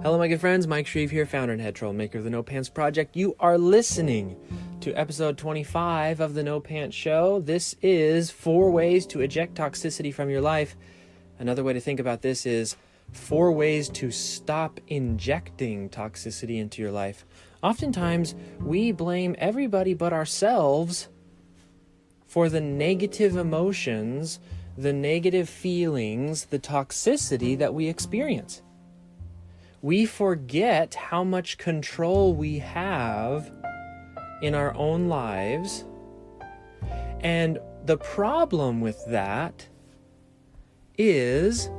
Hello, my good friends. Mike Shreeve here, founder and head troll maker of the No Pants Project. You are listening to episode 25 of the No Pants Show. This is 4 ways to eject toxicity from your life. Another way to think about this is 4 ways to stop injecting toxicity into your life. Oftentimes, we blame everybody but ourselves for the negative emotions, the negative feelings, the toxicity that we experience. We forget how much control we have in our own lives. And the problem with that is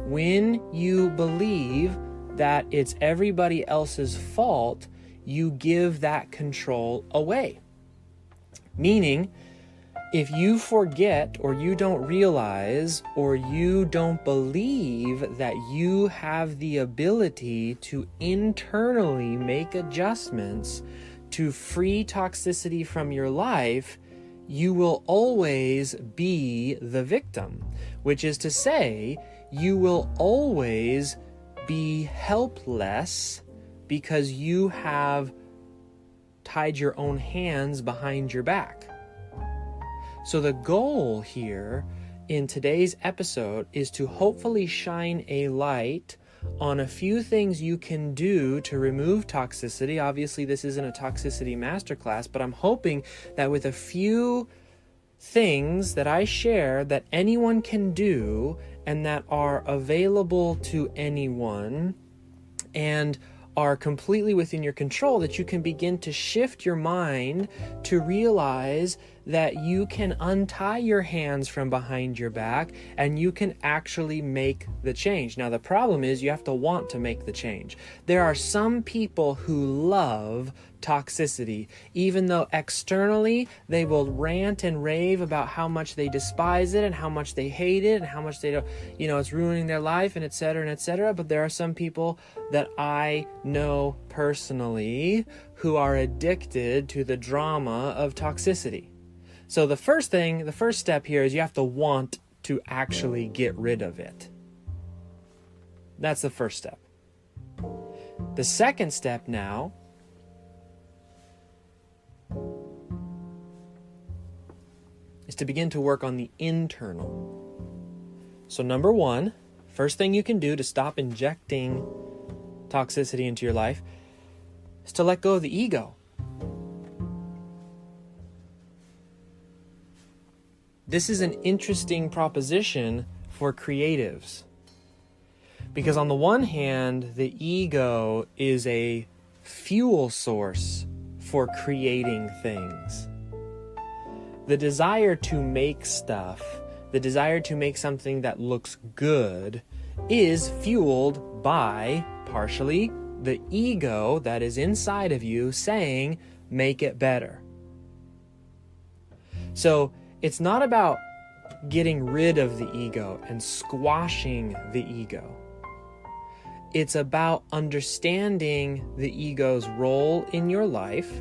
when you believe that it's everybody else's fault, you give that control away. Meaning, if you forget or you don't realize or you don't believe that you have the ability to internally make adjustments to free toxicity from your life, you will always be the victim, which is to say, you will always be helpless because you have tied your own hands behind your back. So the goal here in today's episode is to hopefully shine a light on a few things you can do to remove toxicity. Obviously, this isn't a toxicity masterclass, but I'm hoping that with a few things that I share that anyone can do and that are available to anyone and are completely within your control, that you can begin to shift your mind to realize that you can untie your hands from behind your back and you can actually make the change. Now, the problem is you have to want to make the change. There are some people who love toxicity, even though externally they will rant and rave about how much they despise it and how much they hate it and how much they don't, it's ruining their life and et cetera, but there are some people that I know personally who are addicted to the drama of toxicity. So the first step here is you have to want to actually get rid of it. That's the first step. The second step now is to begin to work on the internal. So number 1, first thing you can do to stop injecting toxicity into your life is to let go of the ego. This is an interesting proposition for creatives. Because on the one hand, the ego is a fuel source for creating things. The desire to make stuff, the desire to make something that looks good, is fueled by, partially, the ego that is inside of you saying, make it better. So, it's not about getting rid of the ego and squashing the ego. It's about understanding the ego's role in your life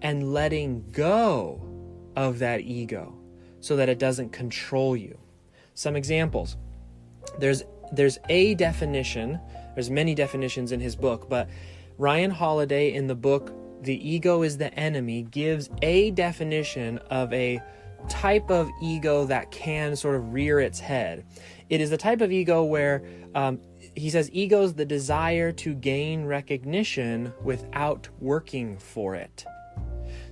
and letting go of that ego so that it doesn't control you. Some examples. There's a definition, there's many definitions in his book, but Ryan Holiday in the book The Ego is the Enemy gives a definition of a type of ego that can sort of rear its head. It is the type of ego where he says ego is the desire to gain recognition without working for it.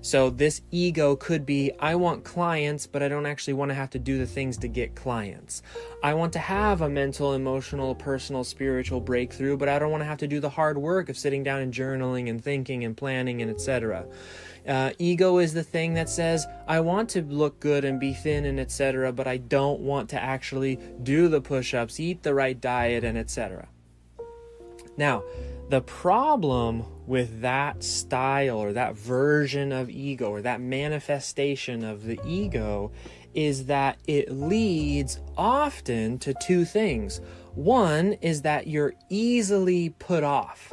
So this ego could be, I want clients, but I don't actually want to have to do the things to get clients. I want to have a mental, emotional, personal, spiritual breakthrough, but I don't want to have to do the hard work of sitting down and journaling and thinking and planning and etc. Ego is the thing that says, I want to look good and be thin and etc., but I don't want to actually do the push-ups, eat the right diet and etc. Now, the problem with that style or that version of ego or that manifestation of the ego is that it leads often to 2 things. One is that you're easily put off.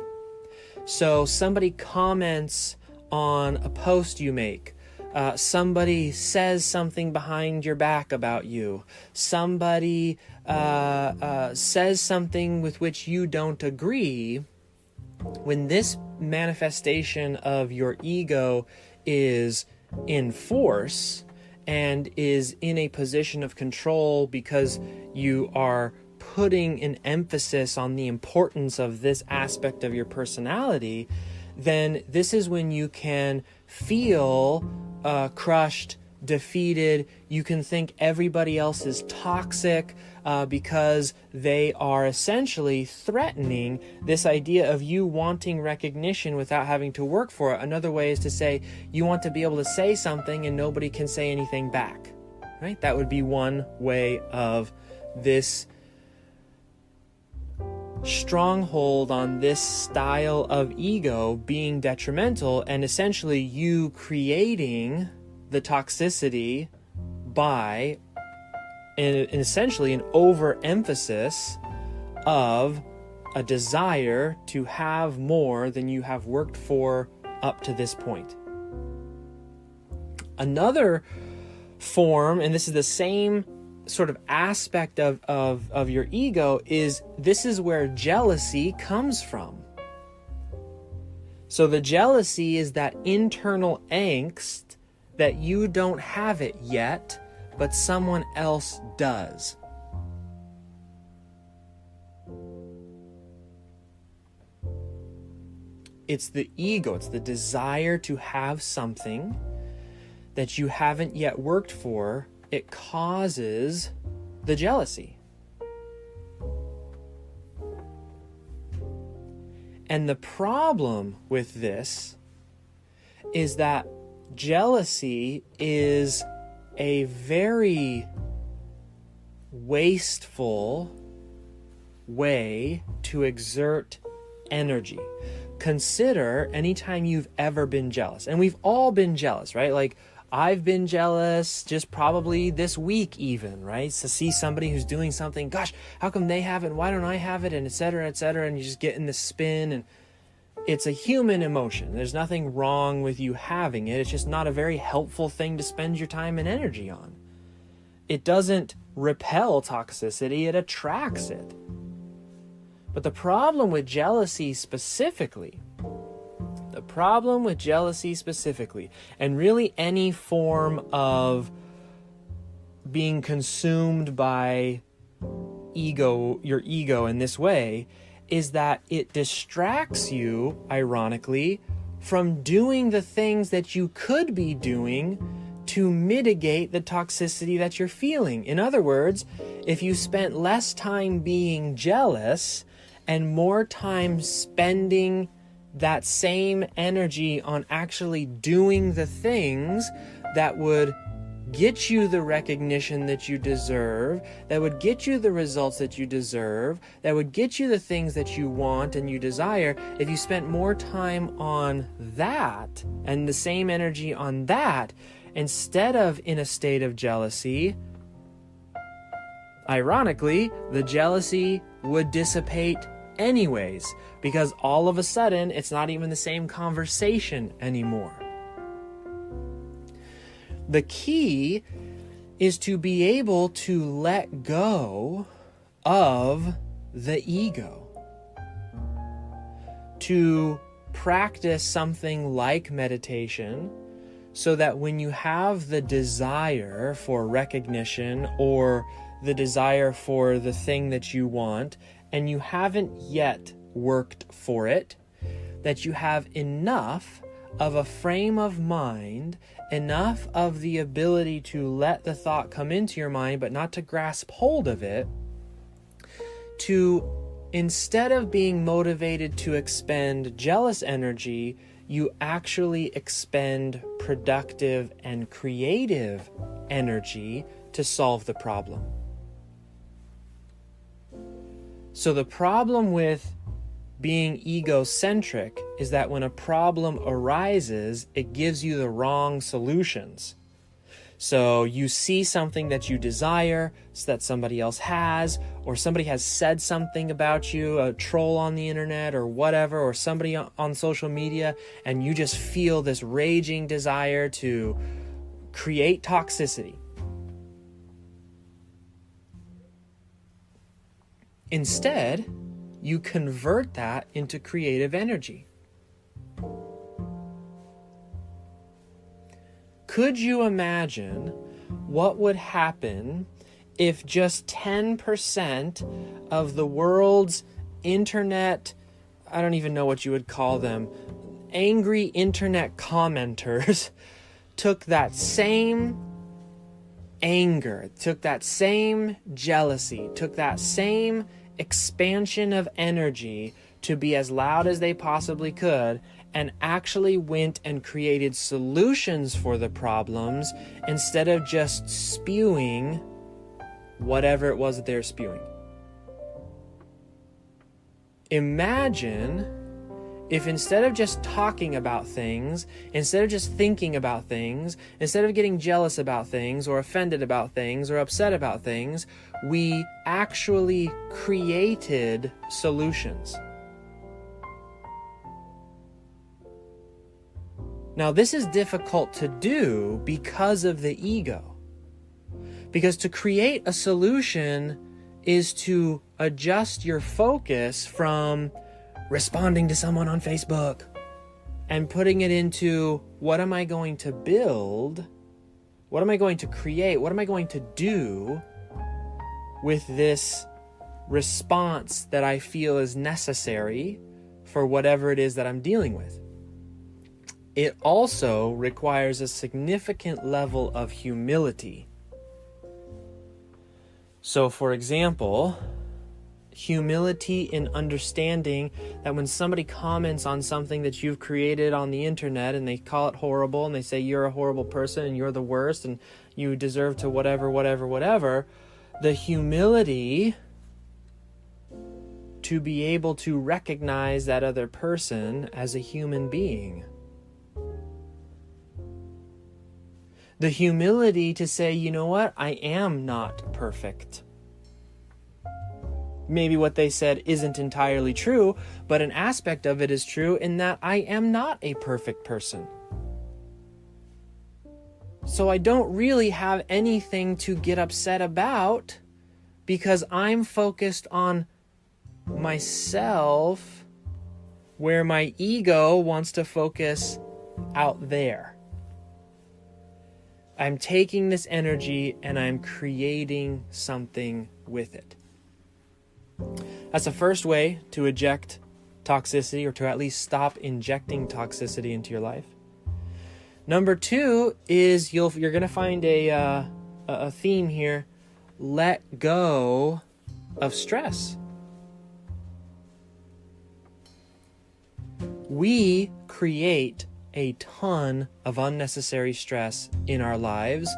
So somebody comments on a post you make. Somebody says something behind your back about you. Somebody says something with which you don't agree. when this manifestation of your ego is in force and is in a position of control because you are putting an emphasis on the importance of this aspect of your personality, then this is when you can feel crushed, defeated. You can think everybody else is toxic because they are essentially threatening this idea of you wanting recognition without having to work for it. Another way is to say you want to be able to say something and nobody can say anything back, right? That would be one way of this stronghold on this style of ego being detrimental, and essentially you creating the toxicity by essentially an overemphasis of a desire to have more than you have worked for up to this point. Another form, and this is the same sort of aspect of your ego, is this is where jealousy comes from. So the jealousy is that internal angst that you don't have it yet, but someone else does. It's the ego, it's the desire to have something that you haven't yet worked for. It causes the jealousy. And the problem with this is that jealousy is a very wasteful way to exert energy. Consider anytime you've ever been jealous, and we've all been jealous, right? Like, I've been jealous just probably this week even, right? To see somebody who's doing something, gosh, how come they have it? Why don't I have it? And et cetera, and you just get in the spin, and it's a human emotion. There's nothing wrong with you having it. It's just not a very helpful thing to spend your time and energy on. It doesn't repel toxicity, it attracts it. But the problem with jealousy specifically, and really any form of being consumed by your ego in this way, is that it distracts you, ironically, from doing the things that you could be doing to mitigate the toxicity that you're feeling. In other words, if you spent less time being jealous and more time spending that same energy on actually doing the things that would get you the recognition that you deserve, that would get you the results that you deserve, that would get you the things that you want and you desire, if you spent more time on that and the same energy on that, instead of in a state of jealousy, ironically, the jealousy would dissipate anyways, because all of a sudden it's not even the same conversation anymore. The key is to be able to let go of the ego, to practice something like meditation, so that when you have the desire for recognition or the desire for the thing that you want, and you haven't yet worked for it, that you have enough of a frame of mind, enough of the ability to let the thought come into your mind, but not to grasp hold of it, to, instead of being motivated to expend jealous energy, you actually expend productive and creative energy to solve the problem. So the problem with being egocentric is that when a problem arises, it gives you the wrong solutions. So you see something that you desire, so that somebody else has, or somebody has said something about you, a troll on the internet or whatever, or somebody on social media, and you just feel this raging desire to create toxicity. Instead, you convert that into creative energy. Could you imagine what would happen if just 10% of the world's internet, I don't even know what you would call them, angry internet commenters took that same anger, took that same jealousy, took that same expansion of energy to be as loud as they possibly could, and actually went and created solutions for the problems instead of just spewing whatever it was that they're spewing. Imagine if instead of just talking about things, instead of just thinking about things, instead of getting jealous about things or offended about things or upset about things, we actually created solutions. Now, this is difficult to do because of the ego. Because to create a solution is to adjust your focus from responding to someone on Facebook and putting it into, what am I going to build? What am I going to create? What am I going to do with this response that I feel is necessary for whatever it is that I'm dealing with? It also requires a significant level of humility. So, for example, humility in understanding that when somebody comments on something that you've created on the internet and they call it horrible and they say you're a horrible person and you're the worst and you deserve to whatever, the humility to be able to recognize that other person as a human being. The humility to say, you know what, I am not perfect. Maybe what they said isn't entirely true, but an aspect of it is true in that I am not a perfect person. So I don't really have anything to get upset about because I'm focused on myself where my ego wants to focus out there. I'm taking this energy and I'm creating something with it. That's the first way to eject toxicity, or to at least stop injecting toxicity into your life. Number 2 is you're going to find a theme here. Let go of stress. We create a ton of unnecessary stress in our lives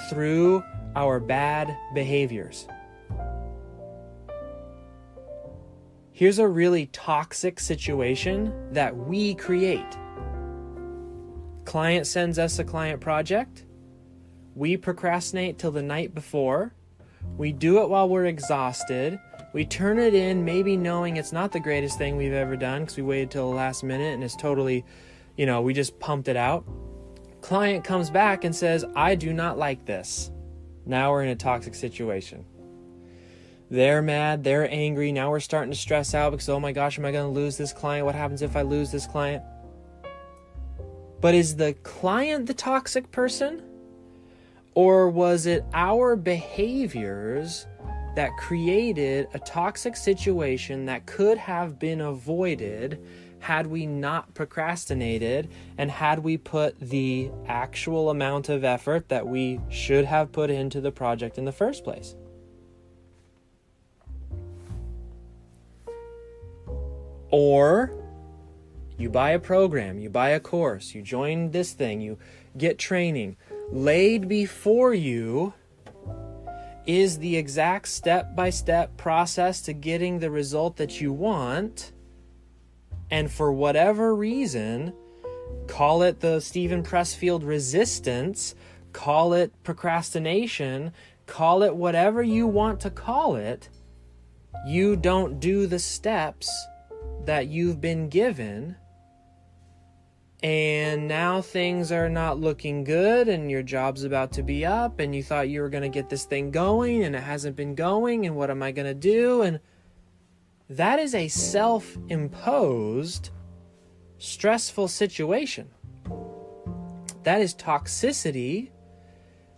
through our bad behaviors. Here's a really toxic situation that we create. Client sends us a client project. We procrastinate till the night before. We do it while we're exhausted. We turn it in maybe knowing it's not the greatest thing we've ever done because we waited till the last minute and it's totally, we just pumped it out. Client comes back and says, I do not like this. Now we're in a toxic situation. They're mad, they're angry. Now we're starting to stress out because, oh my gosh, am I going to lose this client? What happens if I lose this client? But is the client the toxic person? Or was it our behaviors that created a toxic situation that could have been avoided had we not procrastinated and had we put the actual amount of effort that we should have put into the project in the first place? Or you buy a program, you buy a course, you join this thing, you get training. Laid before you is the exact step-by-step process to getting the result that you want. And for whatever reason, call it the Stephen Pressfield resistance, call it procrastination, call it whatever you want to call it, you don't do the steps that you've been given, and now things are not looking good and your job's about to be up and you thought you were going to get this thing going and it hasn't been going, and what am I going to do? And that is a self-imposed stressful situation. That is toxicity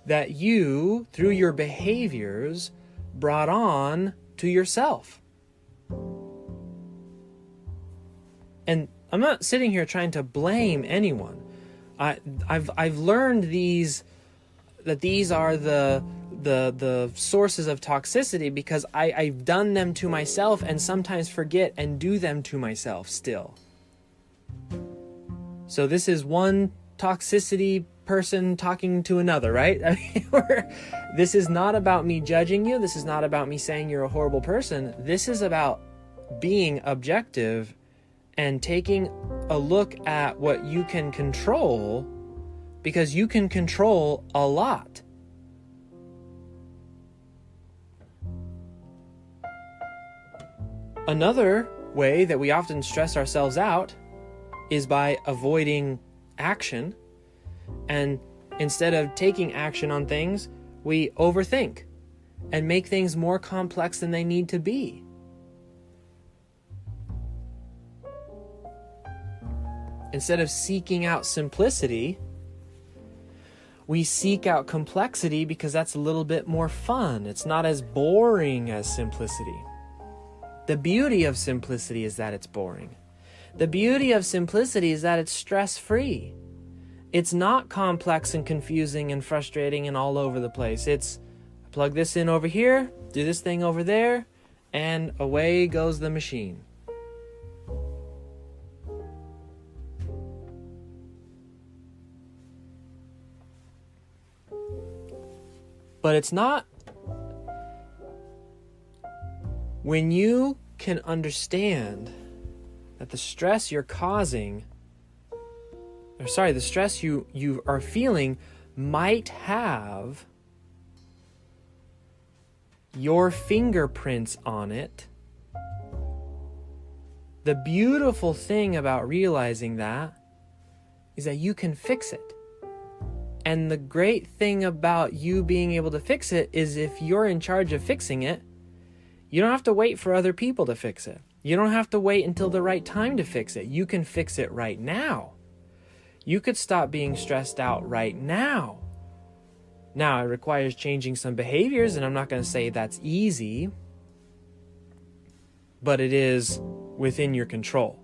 that you, through your behaviors, brought on to yourself. And I'm not sitting here trying to blame anyone. I've learned that these are the sources of toxicity because I've done them to myself and sometimes forget and do them to myself still. So this is one toxicity person talking to another, right? I mean, this is not about me judging you. This is not about me saying you're a horrible person. This is about being objective and taking a look at what you can control, because you can control a lot. Another way that we often stress ourselves out is by avoiding action. And instead of taking action on things, we overthink and make things more complex than they need to be. Instead of seeking out simplicity, we seek out complexity because that's a little bit more fun. It's not as boring as simplicity. The beauty of simplicity is that it's boring. The beauty of simplicity is that it's stress-free. It's not complex and confusing and frustrating and all over the place. It's plug this in over here, do this thing over there, and away goes the machine. But it's not. When you can understand that the stress you're causing, the stress you are feeling might have your fingerprints on it. The beautiful thing about realizing that is that you can fix it. And the great thing about you being able to fix it is if you're in charge of fixing it, you don't have to wait for other people to fix it. You don't have to wait until the right time to fix it. You can fix it right now. You could stop being stressed out right now. Now, it requires changing some behaviors, and I'm not going to say that's easy, but it is within your control.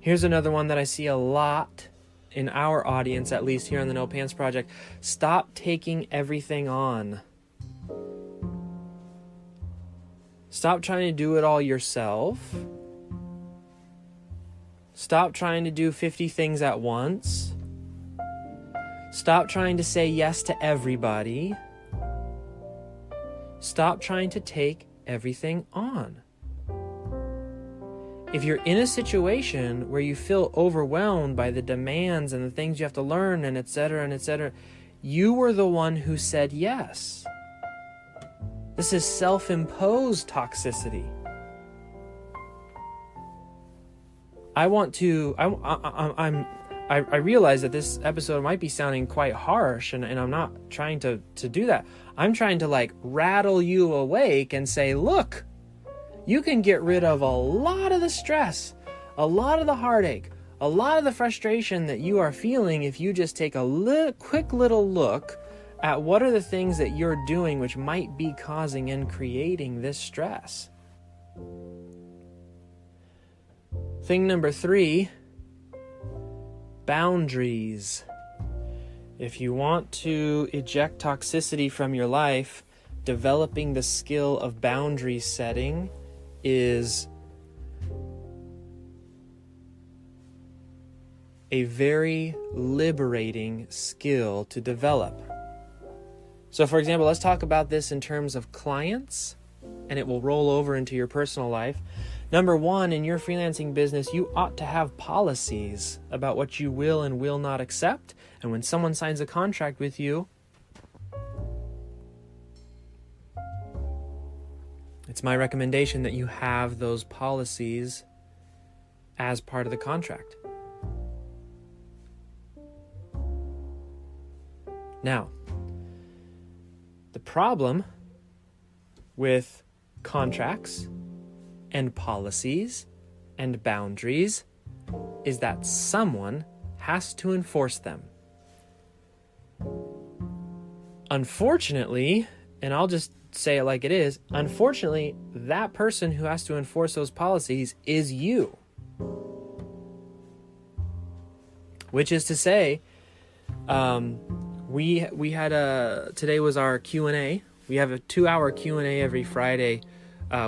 Here's another one that I see a lot in our audience, at least here on the No Pants Project. Stop taking everything on. Stop trying to do it all yourself. Stop trying to do 50 things at once. Stop trying to say yes to everybody. Stop trying to take everything on. If you're in a situation where you feel overwhelmed by the demands and the things you have to learn and et cetera, you were the one who said yes. This is self-imposed toxicity. I realize that this episode might be sounding quite harsh, and I'm not trying to do that. I'm trying to rattle you awake and say, look, you can get rid of a lot of the stress, a lot of the heartache, a lot of the frustration that you are feeling if you just take a quick little look at what are the things that you're doing which might be causing and creating this stress. Thing number 3, boundaries. If you want to eject toxicity from your life, developing the skill of boundary setting is a very liberating skill to develop. So, for example, let's talk about this in terms of clients, and it will roll over into your personal life. Number 1, in your freelancing business, you ought to have policies about what you will and will not accept. And when someone signs a contract with you, it's my recommendation that you have those policies as part of the contract. Now, the problem with contracts and policies and boundaries is that someone has to enforce them. Unfortunately, and I'll just say it like it is, unfortunately, that person who has to enforce those policies is you. Which is to say, we had today was our Q&A. We have a 2-hour Q&A every Friday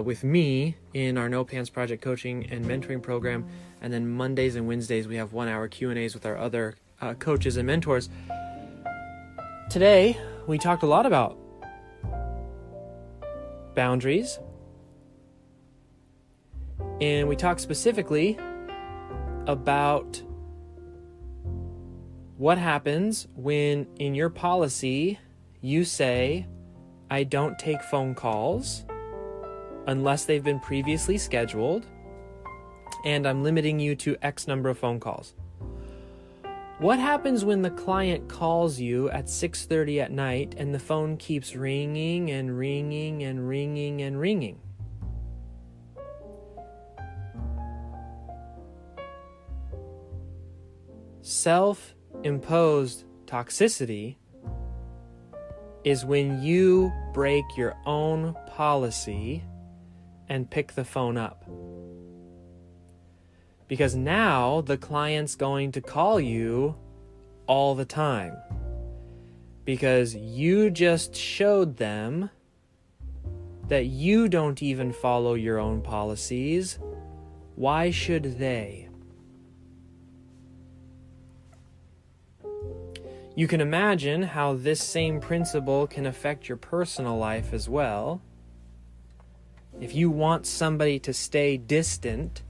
with me in our No Pants Project coaching and mentoring program. And then Mondays and Wednesdays, we have 1-hour Q&As with our other coaches and mentors. Today, we talked a lot about boundaries. And we talked specifically about what happens when in your policy you say, I don't take phone calls unless they've been previously scheduled, and I'm limiting you to X number of phone calls. What happens when the client calls you at 6:30 at night and the phone keeps ringing and ringing and ringing and ringing? Self-imposed toxicity is when you break your own policy and pick the phone up. Because now the client's going to call you all the time. Because you just showed them that you don't even follow your own policies. Why should they? You can imagine how this same principle can affect your personal life as well. If you want somebody to stay distant,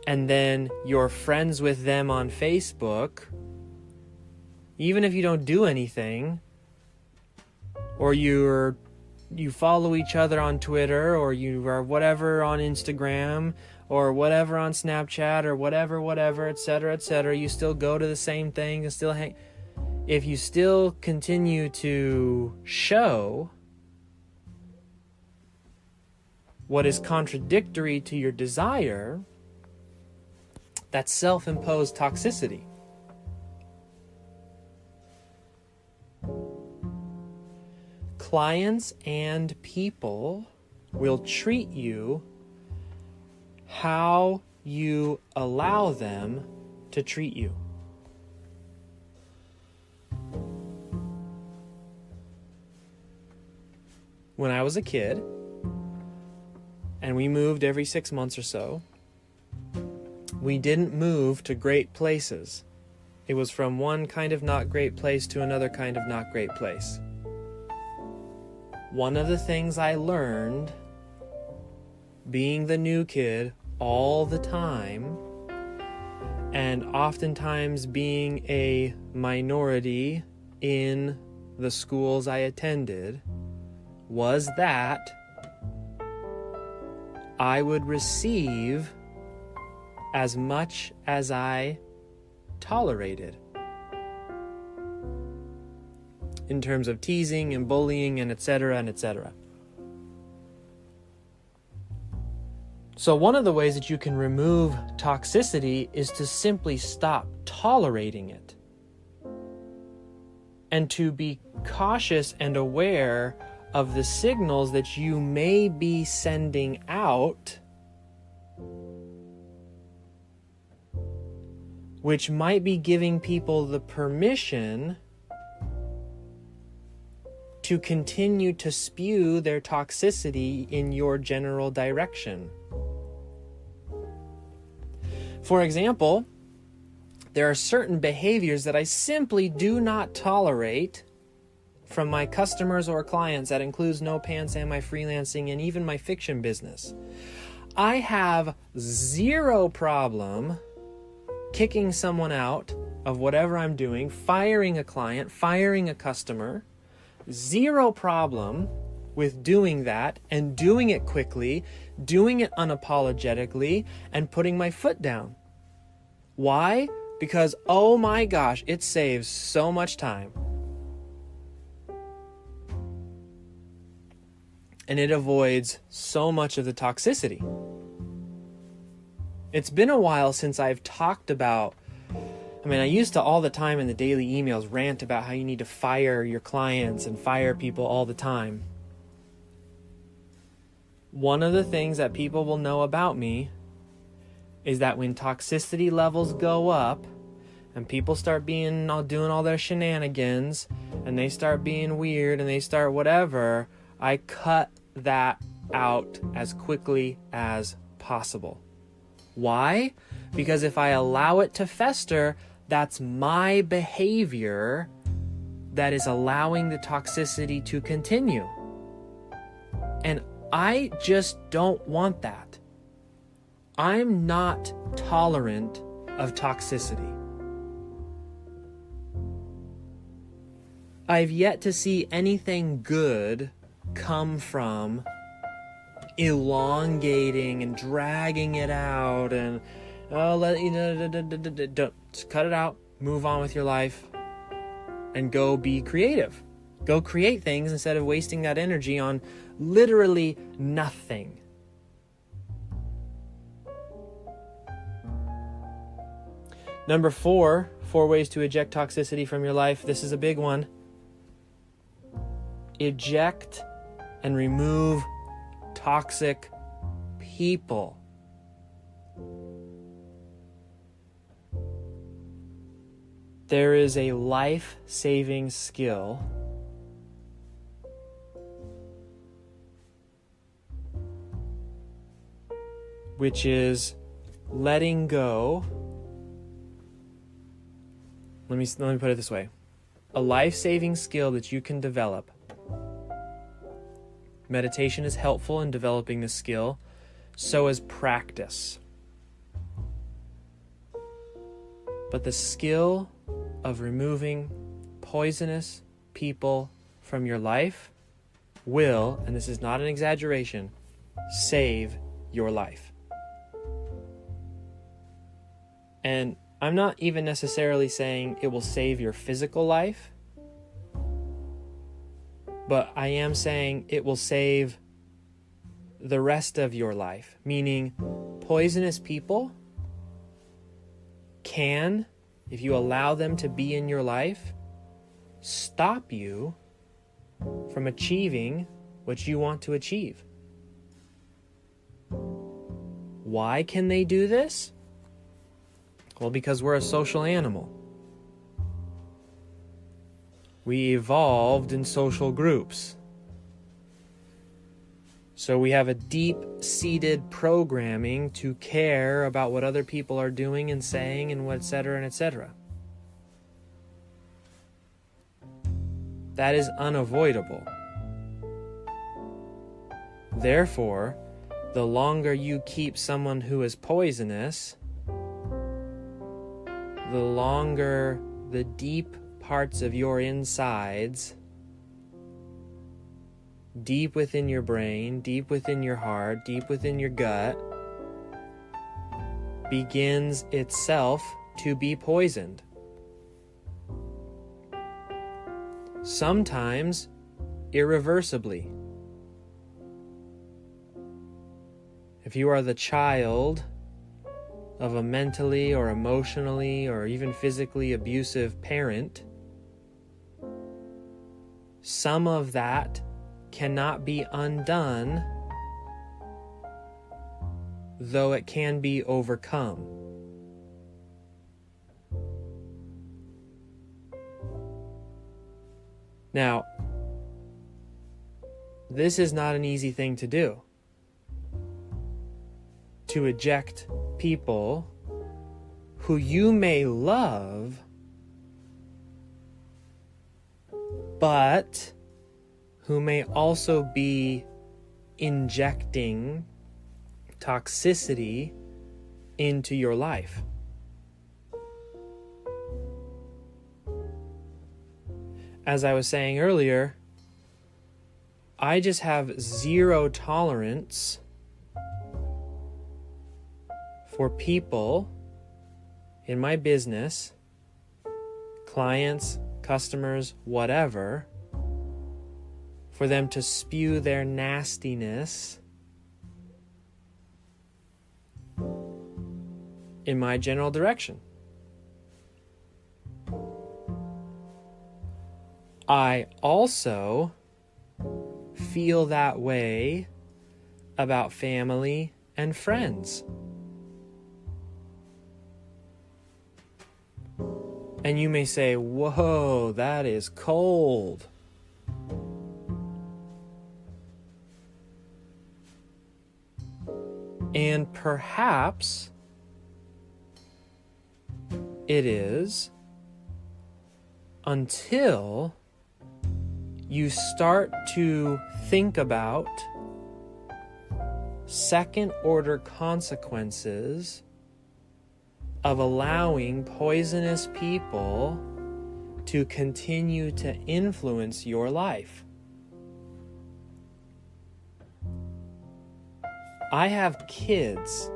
and then you're friends with them on Facebook, even if you don't do anything, or you follow each other on Twitter, or you are whatever on Instagram, or whatever on Snapchat, or whatever, etc., you still go to the same thing and still hang. If you still continue to show what is contradictory to your desire, that's self-imposed toxicity. Clients and people will treat you how you allow them to treat you. When I was a kid, and we moved every 6 months or so, we didn't move to great places. It was from one kind of not great place to another kind of not great place. One of the things I learned, being the new kid all the time, and oftentimes being a minority in the schools I attended, was that I would receive as much as I tolerated in terms of teasing and bullying and etc. and etc. So one of the ways that you can remove toxicity is to simply stop tolerating it and to be cautious and aware of the signals that you may be sending out, which might be giving people the permission to continue to spew their toxicity in your general direction. For example, there are certain behaviors that I simply do not tolerate from my customers or clients. That includes No Pants and my freelancing and even my fiction business. I have zero problem kicking someone out of whatever I'm doing, firing a client, firing a customer. Zero problem with doing that and doing it quickly, doing it unapologetically, and putting my foot down. Why? Because, oh my gosh, it saves so much time. And it avoids so much of the toxicity. It's been a while since I've talked about, I used to all the time in the daily emails rant about how you need to fire your clients and fire people all the time. One of the things that people will know about me is that when toxicity levels go up and people start doing all their shenanigans and they start being weird and they start whatever, I cut that out as quickly as possible. Why? Because if I allow it to fester, that's my behavior that is allowing the toxicity to continue. And I just don't want that. I'm not tolerant of toxicity. I've yet to see anything good come from elongating and dragging it out and just cut it out, move on with your life, and go be creative. Go create things instead of wasting that energy on literally nothing. Number 4 ways to eject toxicity from your life. This is a big one. Eject and remove toxic people. There is a life-saving skill which is letting go. Let me put it this way. A life-saving skill that you can develop. Meditation is helpful in developing this skill, so is practice. But the skill of removing poisonous people from your life will, and this is not an exaggeration, save your life. And I'm not even necessarily saying it will save your physical life, but I am saying it will save the rest of your life. Meaning, poisonous people can, if you allow them to be in your life, stop you from achieving what you want to achieve. Why can they do this? Well, because we're a social animal. We evolved in social groups. So we have a deep-seated programming to care about what other people are doing and saying and et cetera and et cetera. That is unavoidable. Therefore, the longer you keep someone who is poisonous, the longer the deep parts of your insides, deep within your brain, deep within your heart, deep within your gut, begins itself to be poisoned. Sometimes irreversibly. If you are the child of a mentally or emotionally or even physically abusive parent, some of that cannot be undone, though it can be overcome. Now, this is not an easy thing to do. To eject people who you may love, but who may also be injecting toxicity into your life. As I was saying earlier, I just have zero tolerance for people in my business, clients, customers, whatever, for them to spew their nastiness in my general direction. I also feel that way about family and friends. And you may say, whoa, that is cold. And perhaps it is, until you start to think about second-order consequences of allowing poisonous people to continue to influence your life. I have kids.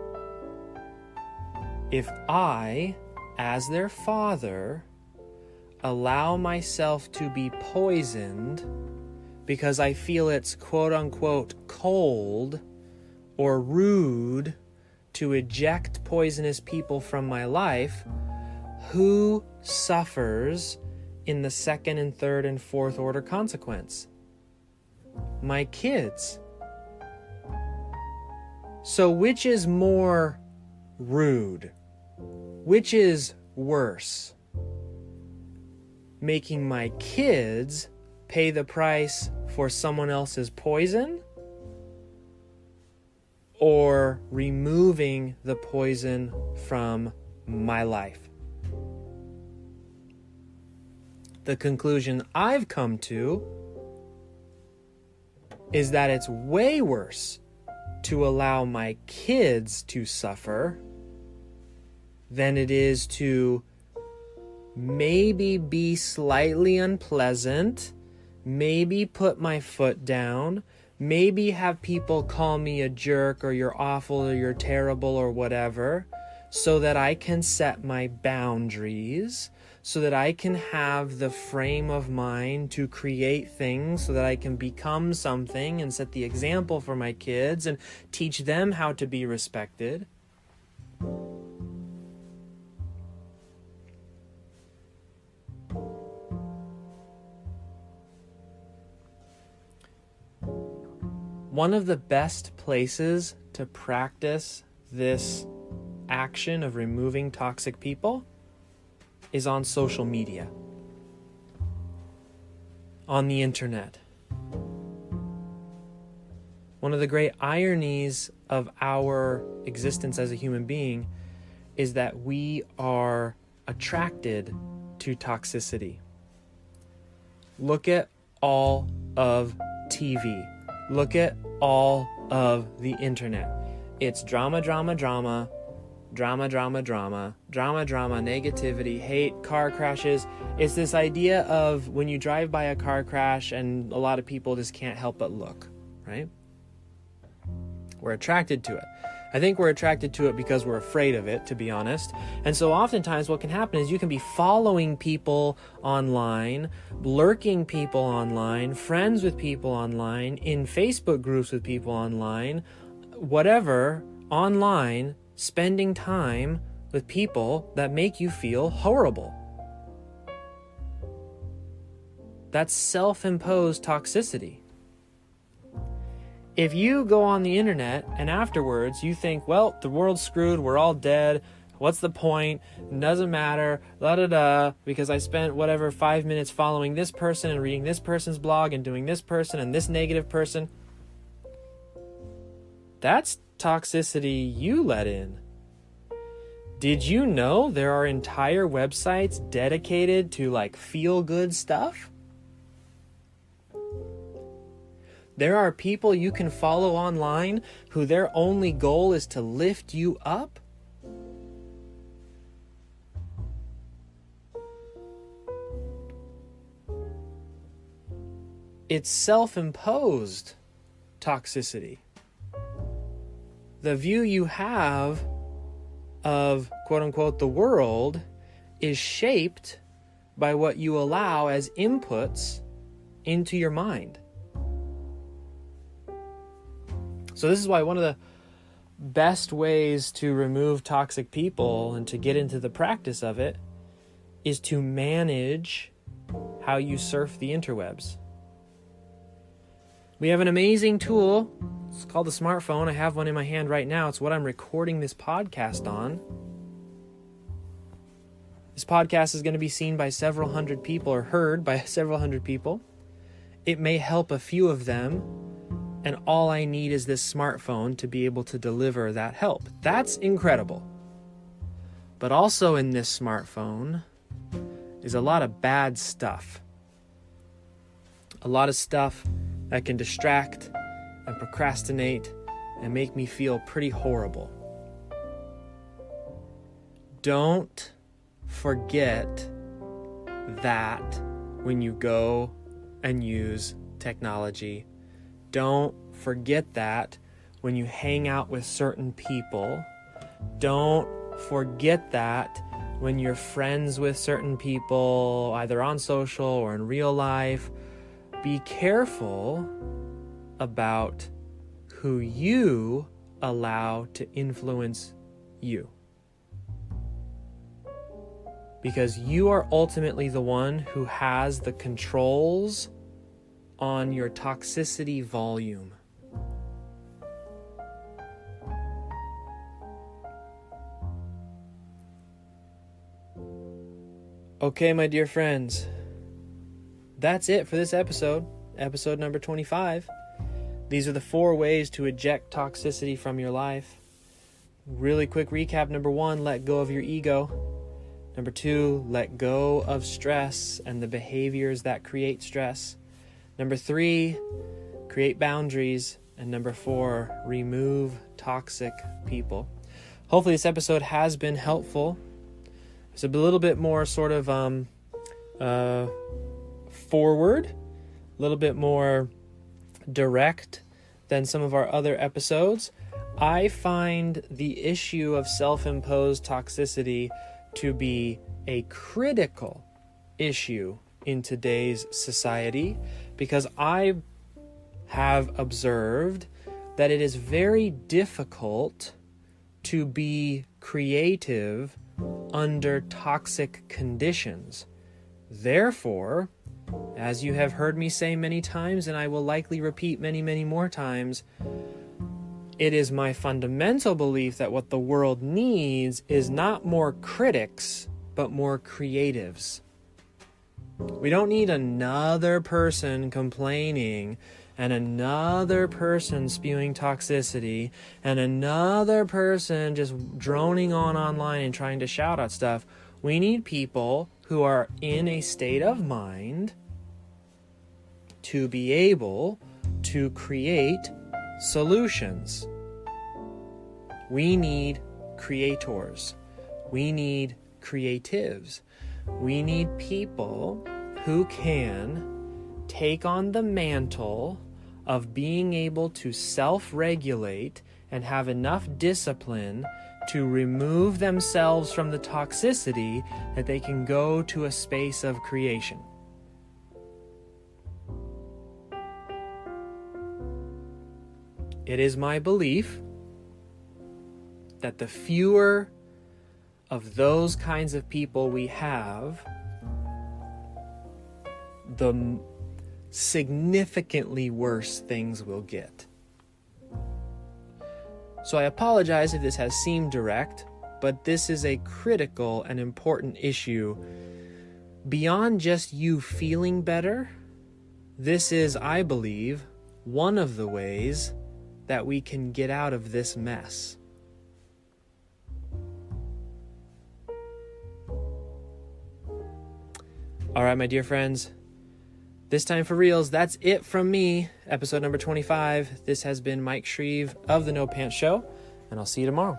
If I, as their father, allow myself to be poisoned because I feel it's quote-unquote cold or rude to eject poisonous people from my life, who suffers in the second and third and fourth order consequence? My kids. So which is more rude? Which is worse? Making my kids pay the price for someone else's poison, or removing the poison from my life? The conclusion I've come to is that it's way worse to allow my kids to suffer than it is to maybe be slightly unpleasant, maybe put my foot down, maybe have people call me a jerk or you're awful or you're terrible or whatever, so that I can set my boundaries, so that I can have the frame of mind to create things, so that I can become something and set the example for my kids and teach them how to be respected. One of the best places to practice this action of removing toxic people is on social media, on the internet. One of the great ironies of our existence as a human being is that we are attracted to toxicity. Look at all of TV. Look at all of the internet. It's drama, drama, drama, drama, drama, drama, drama, drama, negativity, hate, car crashes. It's this idea of when you drive by a car crash and a lot of people just can't help but look, right? We're attracted to it. I think we're attracted to it because we're afraid of it, to be honest. And so oftentimes what can happen is you can be following people online, lurking people online, friends with people online, in Facebook groups with people online, whatever, online, spending time with people that make you feel horrible. That's self-imposed toxicity. If you go on the internet and afterwards you think, well, the world's screwed, we're all dead, what's the point, it doesn't matter, because I spent 5 minutes following this person and reading this person's blog and doing this person and this negative person. That's toxicity you let in. Did you know there are entire websites dedicated to feel-good stuff? There are people you can follow online who their only goal is to lift you up. It's self-imposed toxicity. The view you have of quote-unquote the world is shaped by what you allow as inputs into your mind. So this is why one of the best ways to remove toxic people and to get into the practice of it is to manage how you surf the interwebs. We have an amazing tool. It's called the smartphone. I have one in my hand right now. It's what I'm recording this podcast on. This podcast is going to be seen by several hundred people or heard by several hundred people. It may help a few of them, and all I need is this smartphone to be able to deliver that help. That's incredible. But also in this smartphone is a lot of bad stuff. A lot of stuff that can distract and procrastinate and make me feel pretty horrible. Don't forget that when you go and use technology. Don't forget that when you hang out with certain people. Don't forget that when you're friends with certain people, either on social or in real life. Be careful about who you allow to influence you. Because you are ultimately the one who has the controls on your toxicity volume. Okay, my dear friends, that's it for this episode number 25. These are the 4 ways to eject toxicity from your life. Really quick recap. Number 1, let go of your ego. Number 2, let go of stress and the behaviors that create stress. Number 3, create boundaries. And number 4, remove toxic people. Hopefully this episode has been helpful. It's a little bit more sort of forward, a little bit more direct than some of our other episodes. I find the issue of self-imposed toxicity to be a critical issue in today's society, because I have observed that it is very difficult to be creative under toxic conditions. Therefore, as you have heard me say many times, and I will likely repeat many, many more times, it is my fundamental belief that what the world needs is not more critics, but more creatives. We don't need another person complaining and another person spewing toxicity and another person just droning on online and trying to shout out stuff. We need people who are in a state of mind to be able to create solutions. We need creators. We need creatives. We need people who can take on the mantle of being able to self-regulate and have enough discipline to remove themselves from the toxicity that they can go to a space of creation. It is my belief that the fewer of those kinds of people we have, the significantly worse things will get. So I apologize if this has seemed direct, but this is a critical and important issue. Beyond just you feeling better, this is, I believe, one of the ways that we can get out of this mess. All right, my dear friends, this time for reals, that's it from me. Episode number 25. This has been Mike Shreeve of The No Pants Show, and I'll see you tomorrow.